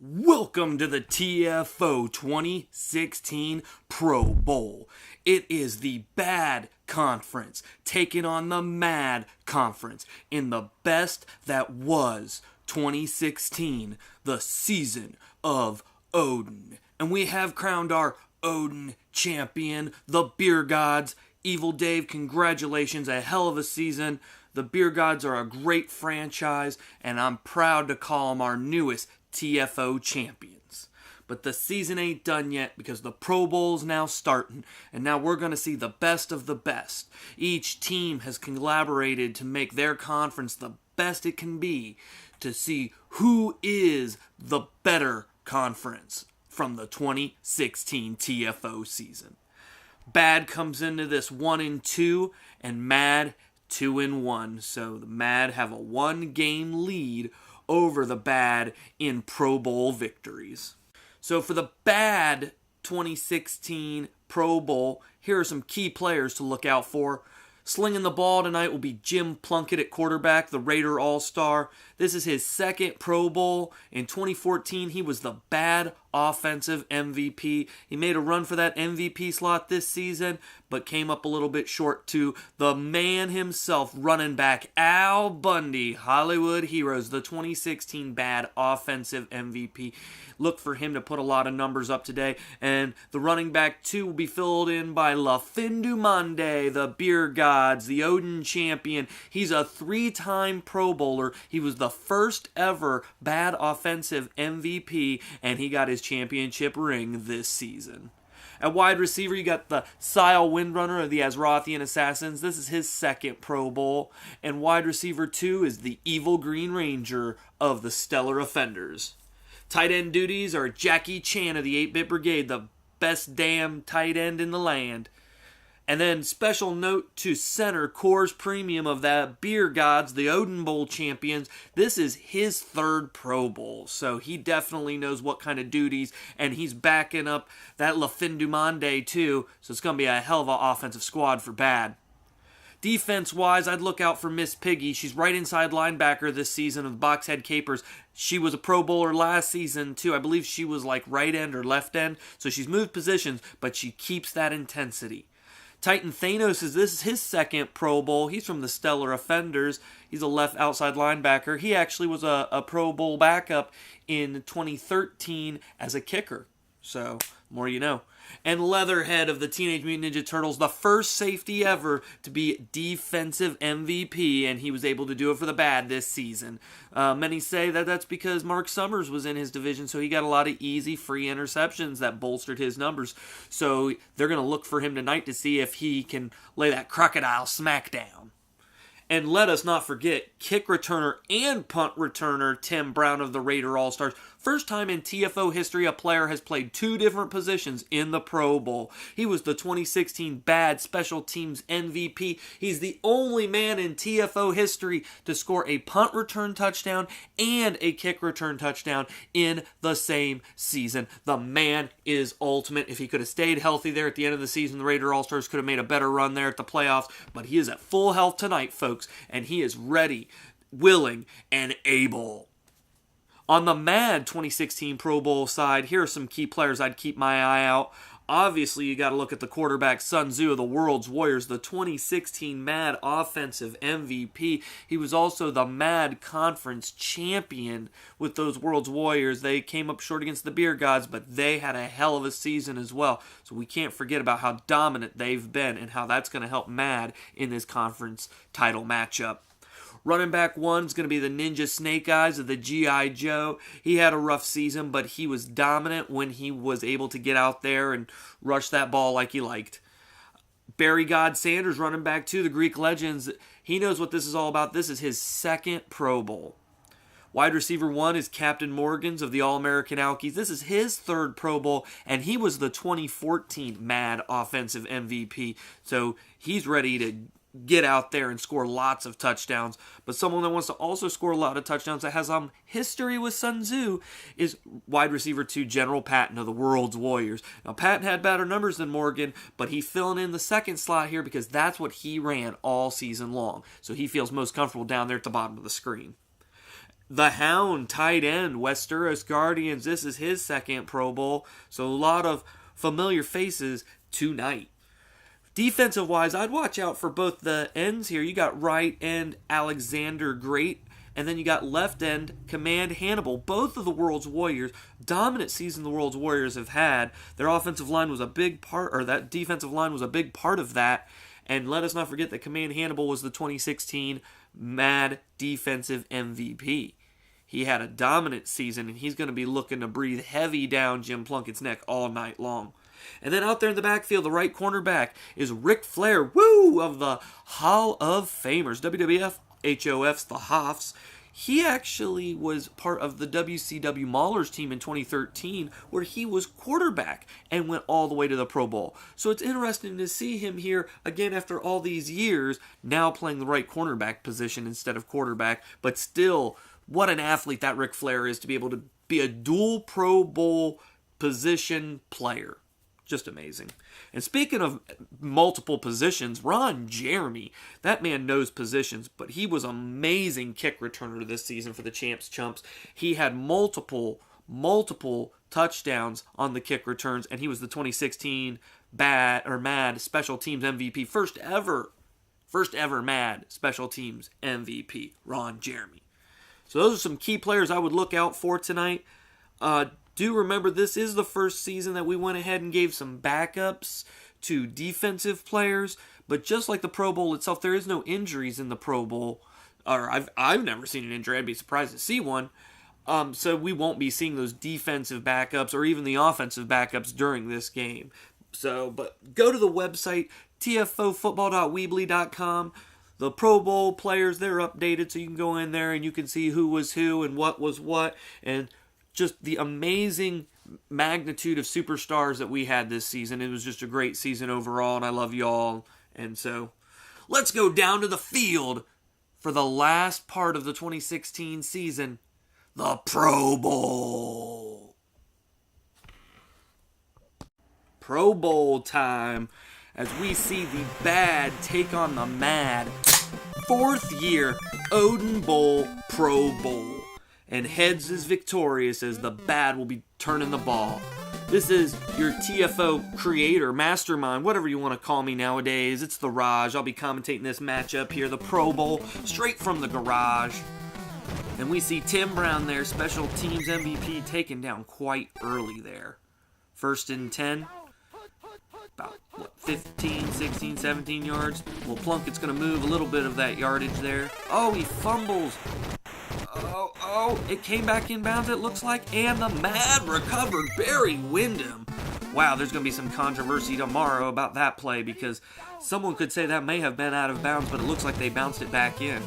Welcome to the TFO 2016 Pro Bowl. It is the bad conference taking on the mad conference in the best that was 2016, the season of Odin. And we have crowned our Odin champion, the Beer Gods. Evil Dave, congratulations, a hell of a season. The Beer Gods are a great franchise, and I'm proud to call them our newest TFO champions. But the season ain't done yet because the Pro Bowl's now starting, and now we're going to see the best of the best. Each team has collaborated to make their conference the best it can be to see who is the better conference from the 2016 TFO season. Bad comes into this 1-2, and Mad 2-1. So the Mad have a 1-game lead over the Bad in Pro Bowl victories. So for the Bad 2016 Pro Bowl, here are some key players to look out for. Slinging the ball tonight will be Jim Plunkett at quarterback, the Raider All-Star. This is his second Pro Bowl. In 2014, he was the Bad offensive MVP. He made a run for that MVP slot this season, but came up a little bit short to the man himself, running back Al Bundy, Hollywood Heroes, the 2016 Bad offensive MVP. Look for him to put a lot of numbers up today. And the running back 2 will be filled in by Lafindumande, the Beer Gods, the Odin champion. He's a 3-time Pro Bowler. He was the first ever Bad offensive MVP, and he got his championship ring this season. At wide receiver, you got the Sile Windrunner of the Azrothian Assassins. This is his second Pro Bowl. And wide receiver 2 is the Evil Green Ranger of the Stellar Offenders. Tight end duties are Jackie Chan of the 8-Bit Brigade, the best damn tight end in the land. And then special note to center Coors Premium of the Beer Gods, the Odin Bowl champions. This is his 3rd Pro Bowl, so he definitely knows what kind of duties, and he's backing up that Lafindumande too, so it's going to be a hell of an offensive squad for Bad. Defense-wise, I'd look out for Miss Piggy. She's right inside linebacker this season of the Boxhead Capers. She was a Pro Bowler last season, too. I believe she was like right end or left end, so she's moved positions, but she keeps that intensity. Titan Thanos this is his 2nd Pro Bowl. He's from the Stellar Offenders. He's a left outside linebacker. He actually was a Pro Bowl backup in 2013 as a kicker. So, more you know. And Leatherhead of the Teenage Mutant Ninja Turtles, the first safety ever to be defensive MVP, and he was able to do it for the Bad this season. Many say that that's because Mark Summers was in his division, so he got a lot of easy, free interceptions that bolstered his numbers. So they're going to look for him tonight to see if he can lay that crocodile smackdown. And let us not forget, kick returner and punt returner Tim Brown of the Raider All-Stars. First time in TFO history a player has played 2 different positions in the Pro Bowl. He was the 2016 Bad Special Teams MVP. He's the only man in TFO history to score a punt return touchdown and a kick return touchdown in the same season. The man is ultimate. If he could have stayed healthy there at the end of the season, the Raider All-Stars could have made a better run there at the playoffs. But he is at full health tonight, folks, and he is ready, willing, and able. On the Mad 2016 Pro Bowl side, here are some key players I'd keep my eye out. Obviously, you got to look at the quarterback Sun Tzu of the World's Warriors, the 2016 Mad offensive MVP. He was also the Mad Conference champion with those World's Warriors. They came up short against the Beer Gods, but they had a hell of a season as well. So we can't forget about how dominant they've been and how that's going to help Mad in this conference title matchup. Running back 1 is going to be the Ninja Snake Eyes of the G.I. Joe. He had a rough season, but he was dominant when he was able to get out there and rush that ball like he liked. Barry God Sanders, running back 2, the Greek Legends. He knows what this is all about. This is his 2nd Pro Bowl. Wide receiver 1 is Captain Morgans of the All-American Alkies. This is his 3rd Pro Bowl, and he was the 2014 Mad offensive MVP. So he's ready to get out there and score lots of touchdowns. But someone that wants to also score a lot of touchdowns that has history with Sun Tzu is wide receiver 2 General Patton of the World's Warriors. Now Patton had better numbers than Morgan, but he's filling in the 2nd slot here because that's what he ran all season long. So he feels most comfortable down there at the bottom of the screen. The Hound, tight end, Westeros Guardians. This is his second Pro Bowl. So a lot of familiar faces tonight. Defensive-wise, I'd watch out for both the ends here. You got right end Alexander Great, and then you got left end Command Hannibal. Both of the World's Warriors, dominant season the World's Warriors have had. Their offensive line was a big part, or that defensive line was a big part of that. And let us not forget that Command Hannibal was the 2016 Mad Defensive MVP. He had a dominant season, and he's going to be looking to breathe heavy down Jim Plunkett's neck all night long. And then out there in the backfield, the right cornerback is Ric Flair, of the Hall of Famers, WWF, HOFs, the Hoffs. He actually was part of the WCW Maulers team in 2013, where he was quarterback and went all the way to the Pro Bowl. So it's interesting to see him here again after all these years, now playing the right cornerback position instead of quarterback. But still, what an athlete that Ric Flair is to be able to be a dual Pro Bowl position player. Just amazing. And speaking of multiple positions, Ron Jeremy, that man knows positions, but he was an amazing kick returner this season for the Champs Chumps. He had multiple touchdowns on the kick returns, and he was the 2016 Mad Special Teams MVP. First ever Mad Special Teams MVP, Ron Jeremy. So those are some key players I would look out for tonight. Do remember, this is the first season that we went ahead and gave some backups to defensive players. But just like the Pro Bowl itself, there is no injuries in the Pro Bowl. Or I've never seen an injury. I'd be surprised to see one. So we won't be seeing those defensive backups or even the offensive backups during this game. But go to the website, tfofootball.weebly.com. The Pro Bowl players, they're updated, so you can go in there and you can see who was who and what was what. And just the amazing magnitude of superstars that we had this season. It was just a great season overall, and I love y'all. And so, let's go down to the field for the last part of the 2016 season, the Pro Bowl. Pro Bowl time, as we see the bad take on the mad. 4th year Odin Bowl Pro Bowl. And heads is victorious as the bad will be turning the ball. This is your TFO creator, mastermind, whatever you want to call me nowadays. It's the Raj. I'll be commentating this matchup here, the Pro Bowl, straight from the garage. And we see Tim Brown there, special teams MVP, taken down quite early there. 1st and 10. About, 15, 16, 17 yards. Well, Plunkett's going to move a little bit of that yardage there. Oh, he fumbles. Oh, it came back in bounds, it looks like, and the Mad recovered. Barry Windham. Wow, there's going to be some controversy tomorrow about that play because someone could say that may have been out of bounds, but it looks like they bounced it back in.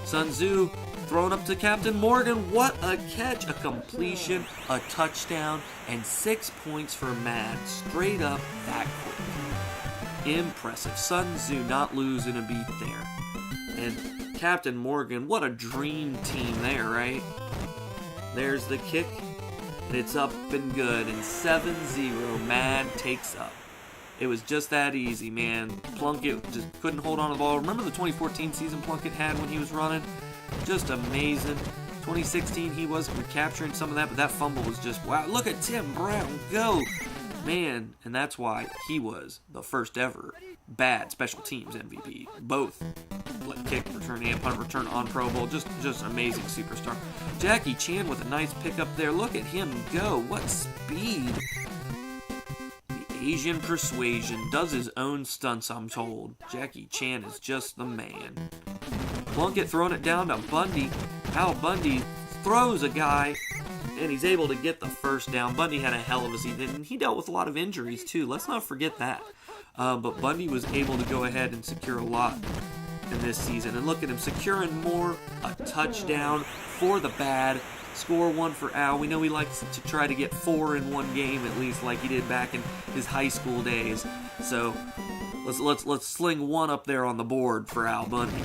Sun Tzu thrown up to Captain Morgan. What a catch, a completion, a touchdown, and 6 points for Mad. Straight up that quick. Impressive. Sun Tzu not losing a beat there. And Captain Morgan, what a dream team there, right? There's the kick, and it's up and good, and 7-0, Mad takes up. It was just that easy, man. Plunkett just couldn't hold on to the ball. Remember the 2014 season Plunkett had when he was running? Just amazing. 2016, he was recapturing some of that, but that fumble was just, wow. Look at Tim Brown go. Man, and that's why he was the first ever bad special teams MVP. Both kick return and punt return on Pro Bowl. Just an amazing superstar. Jackie Chan with a nice pickup there. Look at him go. What speed. The Asian Persuasion does his own stunts, I'm told. Jackie Chan is just the man. Plunkett throwing it down to Bundy. Al Bundy throws a guy, and he's able to get the first down. Bundy had a hell of a season, and he dealt with a lot of injuries too. Let's not forget that. But Bundy was able to go ahead and secure a lot in this season. And look at him securing more. A touchdown for the bad. Score one for Al. We know he likes to try to get 4 in one game at least, like he did back in his high school days. So let's sling one up there on the board for Al Bundy.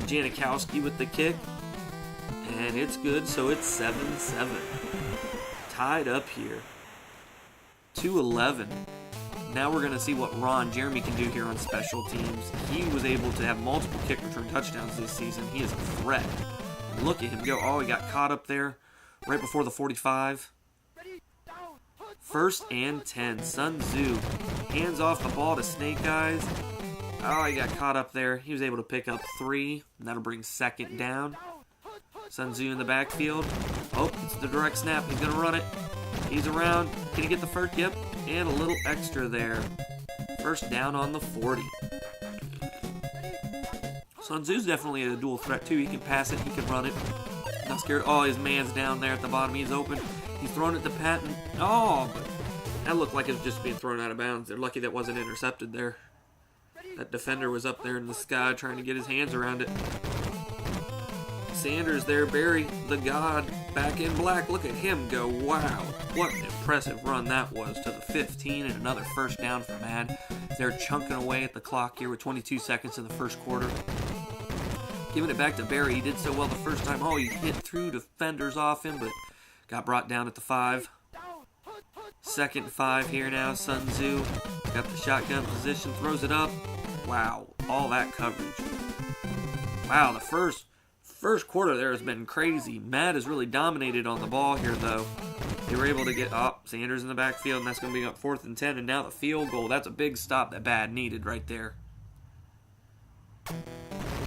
Janikowski with the kick. And it's good, so it's 7-7. Tied up here. 2-11. Now we're going to see what Ron Jeremy can do here on special teams. He was able to have multiple kick return touchdowns this season. He is a threat. Look at him go. Oh, he got caught up there right before the 45. 1st and 10. Sun Tzu hands off the ball to Snake Eyes. Oh, he got caught up there. He was able to pick up 3. And that'll bring 2nd down. Sun Tzu in the backfield. Oh, it's the direct snap. He's going to run it. He's around. Can he get the first? Yep. And a little extra there. 1st down on the 40. Sun Tzu's definitely a dual threat too. He can pass it. He can run it. Not scared. Oh, his man's down there at the bottom. He's open. He's throwing it to Patton. Oh, but that looked like it was just being thrown out of bounds. They're lucky that wasn't intercepted there. That defender was up there in the sky trying to get his hands around it. Sanders there, Barry, the God, back in black. Look at him go. Wow, what an impressive run that was to the 15 and another 1st down for Mad. They're chunking away at the clock here with 22 seconds in the 1st quarter. Giving it back to Barry. He did so well the first time. Oh, he hit through defenders off him, but got brought down at the 5. 2nd 5 here now. Sun Tzu got the shotgun position, throws it up. Wow, all that coverage. Wow, the first quarter there has been crazy. Matt has really dominated on the ball here, though. They were able to get up. Sanders in the backfield, and that's going to be up 4th and 10. And now the field goal. That's a big stop that Bad needed right there.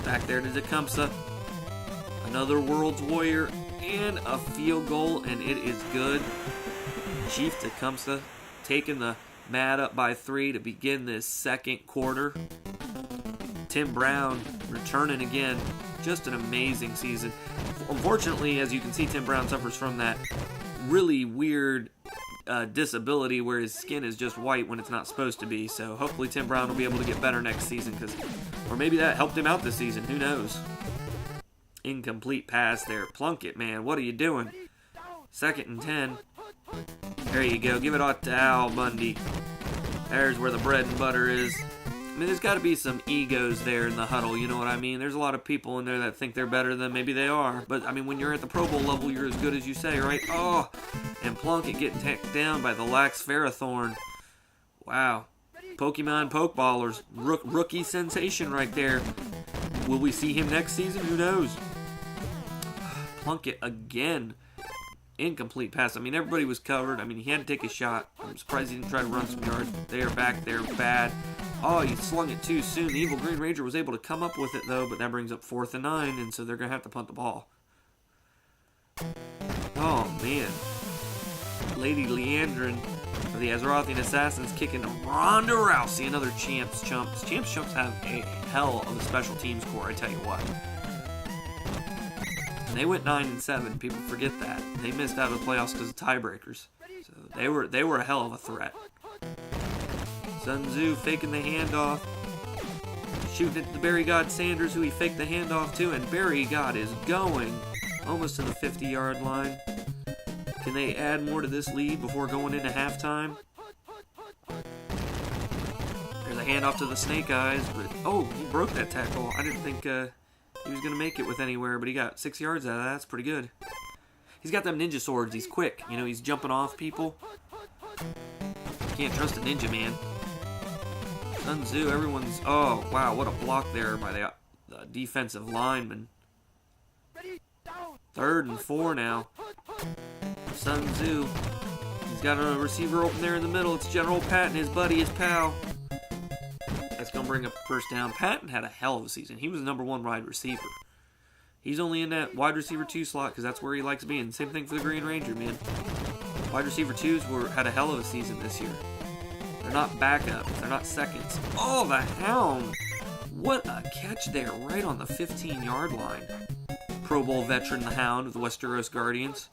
Back there to Tecumseh. Another World's Warrior and a field goal, and it is good. Chief Tecumseh taking the Mad up by 3 to begin this 2nd quarter. Tim Brown returning again. Just an amazing season. Unfortunately, as you can see, Tim Brown suffers from that really weird disability where his skin is just white when it's not supposed to be. So hopefully Tim Brown will be able to get better next season, or maybe that helped him out this season. Who knows? Incomplete pass there. Plunkett, man, what are you doing? 2nd and 10. There you go. Give it off to Al Bundy. There's where the bread and butter is. I mean, there's got to be some egos there in the huddle, you know what I mean? There's a lot of people in there that think they're better than maybe they are. But, I mean, when you're at the Pro Bowl level, you're as good as you say, right? Oh, and Plunkett getting taken down by the Lax Ferrothorn. Wow. Pokemon Pokeballers. Rookie sensation right there. Will we see him next season? Who knows? Plunkett again. Incomplete pass. I mean, everybody was covered. I mean, he had to take a shot. I'm surprised he didn't try to run some yards. They are back there bad. Oh, he slung it too soon. The Evil Green Ranger was able to come up with it, though, but that brings up 4th and 9, and so they're going to have to punt the ball. Oh, man. Lady Leandrin for the Azerothian Assassins kicking to Ronda Rousey, another Champs Chumps. Champs Chumps have a hell of a special teams core, I tell you what. And they went 9-7. People forget that. They missed out of the playoffs because of tiebreakers. So they were a hell of a threat. Sun Tzu faking the handoff. Shooting it to Barry God Sanders, who he faked the handoff to, and Barry God is going almost to the 50-yard line. Can they add more to this lead before going into halftime? There's a handoff to the Snake Eyes, but oh, he broke that tackle. I didn't think he was going to make it with anywhere, but he got 6 yards out of that. That's pretty good. He's got them ninja swords. He's quick. You know, he's jumping off people. Can't trust a ninja, man. Sun Tzu, everyone's... Oh, wow, what a block there by the defensive lineman. 3rd and 4 now. Sun Tzu. He's got a receiver open there in the middle. It's General Patton, his buddy, his pal. That's going to bring up a 1st down. Patton had a hell of a season. He was the #1 wide receiver. He's only in that wide receiver 2 slot because that's where he likes being. Same thing for the Green Ranger, man. Wide receiver 2s had a hell of a season this year. They're not backups. They're not seconds. Oh, the Hound. What a catch there, right on the 15-yard line. Pro Bowl veteran, the Hound of the Westeros Guardians.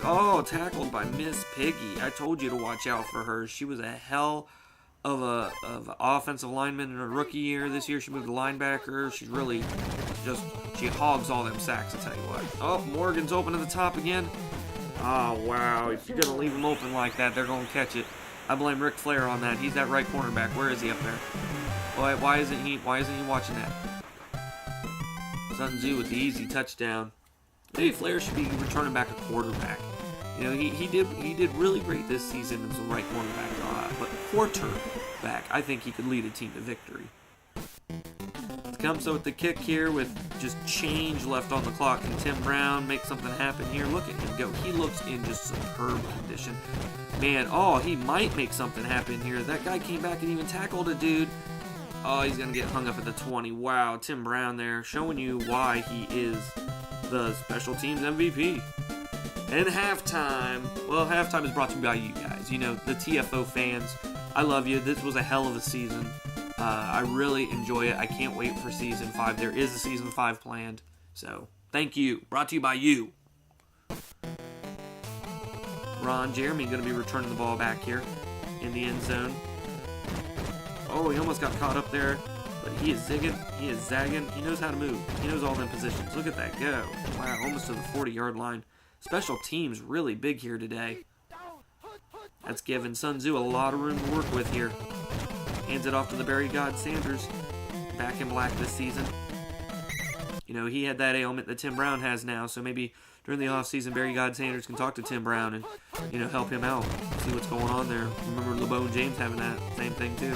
Oh, tackled by Miss Piggy. I told you to watch out for her. She was a hell of a offensive lineman in her rookie year. This year she moved to linebacker. She's really she hogs all them sacks, I tell you what. Oh, Morgan's open at the top again. Oh, wow. If you're going to leave him open like that, they're going to catch it. I blame Ric Flair on that. He's that right cornerback. Where is he up there? Why isn't he watching that? Sun Tzu with the easy touchdown. Maybe Flair should be returning back a quarterback. You know, he did really great this season as a right cornerback, but quarterback, I think he could lead a team to victory. Comes with the kick here with just change left on the clock, and Tim Brown makes something happen here. Look at him go. He looks in just superb condition. Man, oh, he might make something happen here. That guy came back and even tackled a dude. Oh, he's going to get hung up at the 20. Wow, Tim Brown there showing you why he is the special teams MVP. And halftime. Well, halftime is brought to you by you guys. You know, the TFO fans. I love you. This was a hell of a season. I really enjoy it. I can't wait for Season 5. There is a Season 5 planned. So, thank you. Brought to you by you. Ron Jeremy going to be returning the ball back here in the end zone. Oh, he almost got caught up there. But he is zigging. He is zagging. He knows how to move. He knows all them positions. Look at that go. Wow, almost to the 40-yard line. Special teams really big here today. That's giving Sun Tzu a lot of room to work with here. Hands it off to the Barry God Sanders. Back in black this season. You know, he had that ailment that Tim Brown has now, so maybe during the offseason, Barry God Sanders can talk to Tim Brown and, you know, help him out. See what's going on there. Remember LeBone James having that same thing, too.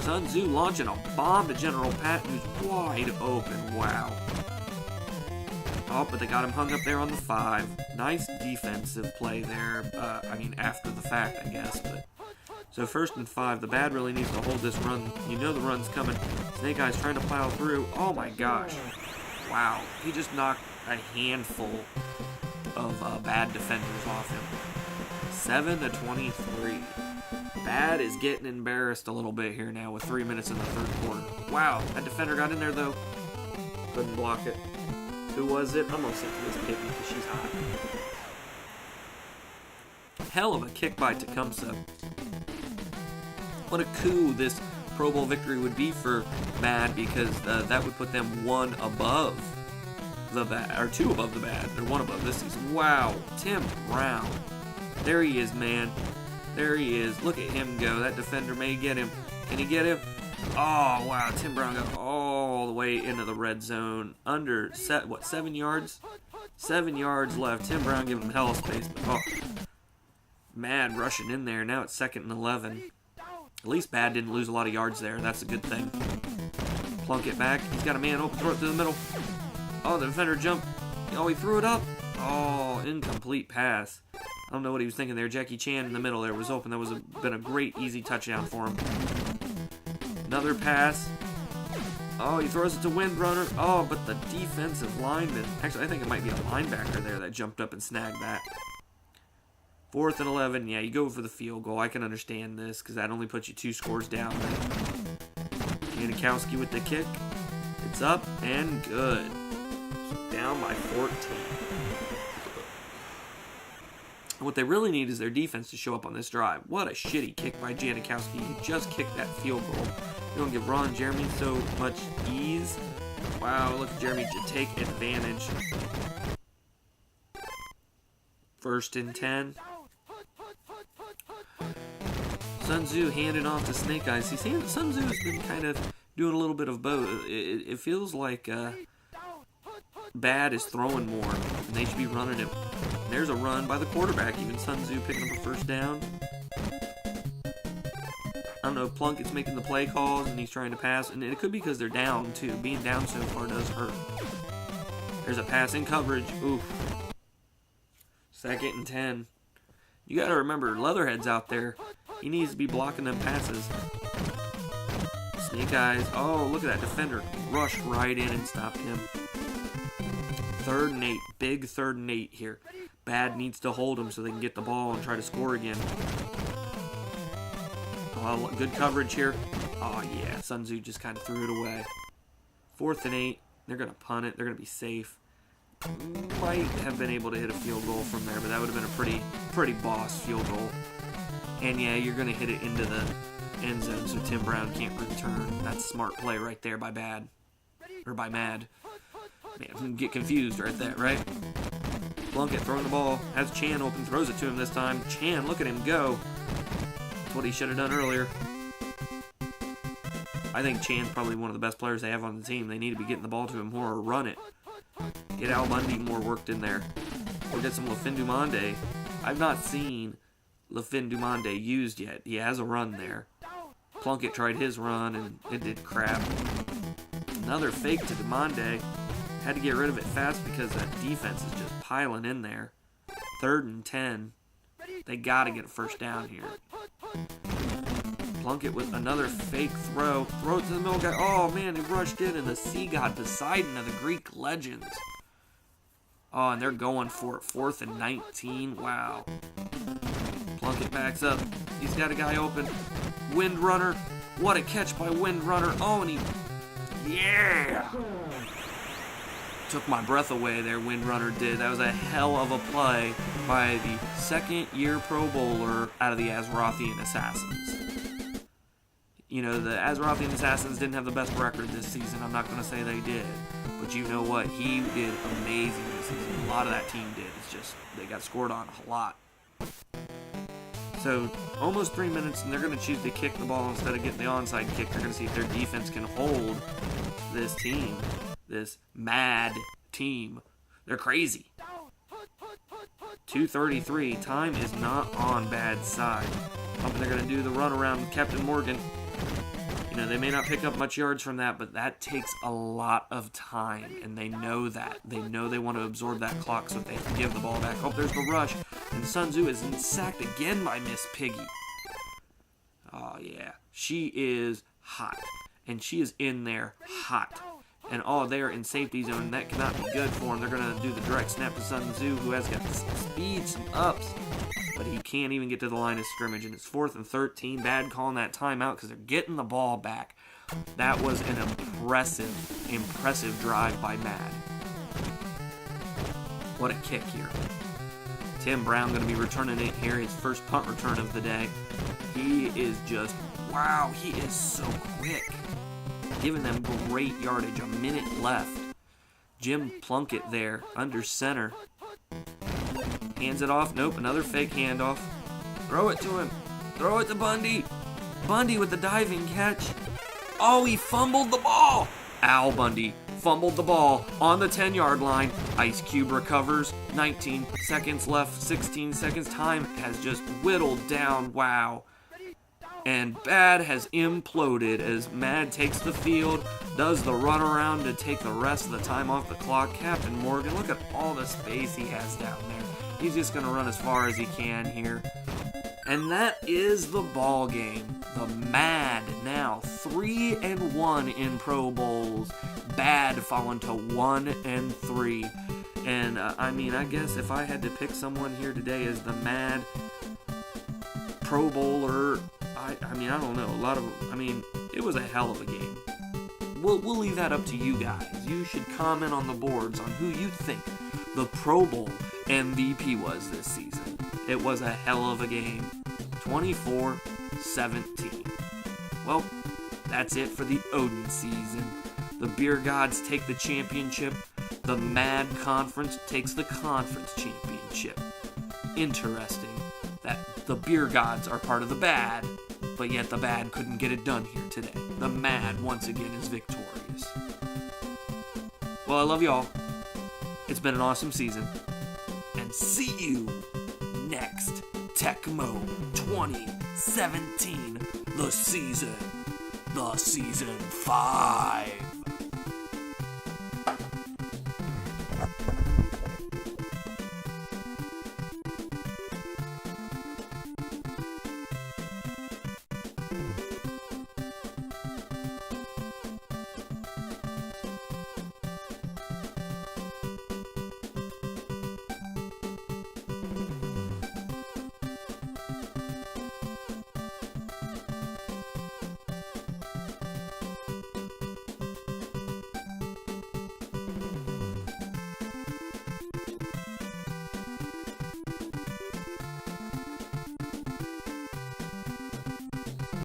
Sun Tzu launching a bomb to General Patton, who's wide open. Wow. Oh, but they got him hung up there on the 5. Nice defensive play there. I mean, after the fact, I guess, but... So 1st and 5, the bad really needs to hold this run. You know the run's coming. Snake Eyes trying to plow through. Oh my gosh. Wow. He just knocked a handful of bad defenders off him. 7-23. Bad is getting embarrassed a little bit here now with 3 minutes in the 3rd quarter. Wow. That defender got in there though. Couldn't block it. Who was it? I'm going to say it was Piggy because she's hot. Hell of a kick by Tecumseh. What a coup this Pro Bowl victory would be for Bad, because that would put them 1 above the Bad, or 2 above the Bad. They're 1 above this season. Wow, Tim Brown. There he is, man. There he is. Look at him go. That defender may get him. Can he get him? Oh, wow. Tim Brown got all the way into the red zone. Under, 7 yards? 7 yards left. Tim Brown giving him hell of space. But, oh, Mad rushing in there. Now it's 2nd and 11. At least Bad didn't lose a lot of yards there. That's a good thing. Plunk it back. He's got a man open. Throw it through the middle. Oh, the defender jumped. Oh, he threw it up. Oh, incomplete pass. I don't know what he was thinking there. Jackie Chan in the middle there was open. That was been a great, easy touchdown for him. Another pass. Oh, he throws it to Windrunner. Oh, but the defensive lineman. Actually, I think it might be a linebacker there that jumped up and snagged that. 4th and 11. Yeah, you go for the field goal. I can understand this because that only puts you 2 scores down. Janikowski with the kick. It's up and good. Down by 14. What they really need is their defense to show up on this drive. What a shitty kick by Janikowski. He just kicked that field goal. You don't give Ron Jeremy so much ease. Wow, look at Jeremy to take advantage. 1st and 10. Sun Tzu handing off to Snake Eyes. See, Sun Tzu has been kind of doing a little bit of both. It feels like Bad is throwing more, and they should be running it. There's a run by the quarterback. Even Sun Tzu picking up a 1st down. I don't know if Plunkett's making the play calls and he's trying to pass, and it could be because they're down too. Being down so far does hurt. There's a pass in coverage. Oof. 2nd and 10. You got to remember, Leatherhead's out there. He needs to be blocking them passes. Snake Eyes. Oh, look at that defender. Rushed right in and stopped him. 3rd and 8. Big 3rd and 8 here. Bad needs to hold him so they can get the ball and try to score again. Oh, good coverage here. Oh, yeah. Sun Tzu just kind of threw it away. 4th and 8. They're going to punt it. They're going to be safe. Might have been able to hit a field goal from there, but that would have been a pretty boss field goal. And yeah, you're going to hit it into the end zone so Tim Brown can't return. That's a smart play right there by Bad. Or by Mad. Man, get confused right there, right? Plunkett throwing the ball. Has Chan open. Throws it to him this time. Chan, look at him go. That's what he should have done earlier. I think Chan's probably one of the best players they have on the team. They need to be getting the ball to him more or run it. Get Al Bundy more worked in there. Or get some Lafin Dumande. I've not seen Lafin Dumande used yet. He has a run there. Plunkett tried his run and it did crap. Another fake to Demonde. Had to get rid of it fast because that defense is just piling in there. 3rd and 10. They got to get a first down here. Plunkett with another fake throw. Throw it to the middle guy. Oh, man, he rushed in, and the sea god Poseidon of the Greek legends. Oh, and they're going for it. 4th and 19. Wow. Plunkett backs up. He's got a guy open. Windrunner. What a catch by Windrunner. Oh, and he... Yeah! Took my breath away there, Windrunner did. That was a hell of a play by the second-year Pro Bowler out of the Azerothian Assassins. You know, the Azerothian Assassins didn't have the best record this season. I'm not going to say they did. But you know what? He did amazing this season. A lot of that team did. It's just they got scored on a lot. So, almost 3 minutes, and they're going to choose to kick the ball instead of getting the onside kick. They're going to see if their defense can hold this team. This mad team. They're crazy. 2:33. Time is not on bad side. Hoping they're going to do the run around Captain Morgan. You know, they may not pick up much yards from that, but that takes a lot of time, and they know that. They know they want to absorb that clock so they can give the ball back. Oh, there's the rush, and Sun Tzu is sacked again by Miss Piggy. Oh, yeah. She is hot, and she is in there hot. And oh, they're in safety zone, and that cannot be good for them. They're going to do the direct snap to Sun Tzu, who has got some speed, some ups. But he can't even get to the line of scrimmage, and it's 4th and 13. Bad calling that timeout because they're getting the ball back. That was an impressive drive by Mad. What a kick here. Tim Brown going to be returning it here, his first punt return of the day. He is just, wow, he is so quick. Giving them great yardage, a minute left. Jim Plunkett there, under center. Hands it off. Nope, another fake handoff. Throw it to him. Throw it to Bundy. Bundy with the diving catch. Oh, he fumbled the ball. Al Bundy fumbled the ball on the 10-yard line. Ice Cube recovers. 19 seconds left. 16 seconds. Time has just whittled down. Wow. And Bad has imploded as Mad takes the field, does the runaround to take the rest of the time off the clock. Captain Morgan, look at all the space he has down there. He's just going to run as far as he can here. And that is the ball game. The Mad now 3-1 in Pro Bowls. Bad falling to 1-3. And I guess if I had to pick someone here today as the Mad Pro Bowler, I don't know. It was a hell of a game. We'll leave that up to you guys. You should comment on the boards on who you think the Pro Bowl MVP was this season. It was a hell of a game. 24-17. Well, that's it for the Odin season. The Beer Gods take the championship. The Mad Conference takes the conference championship. Interesting that the Beer Gods are part of the Bad, but yet the Bad couldn't get it done here today. The Mad, once again, is victorious. Well, I love y'all. It's been an awesome season. And see you next Tecmo 2017, the season 5.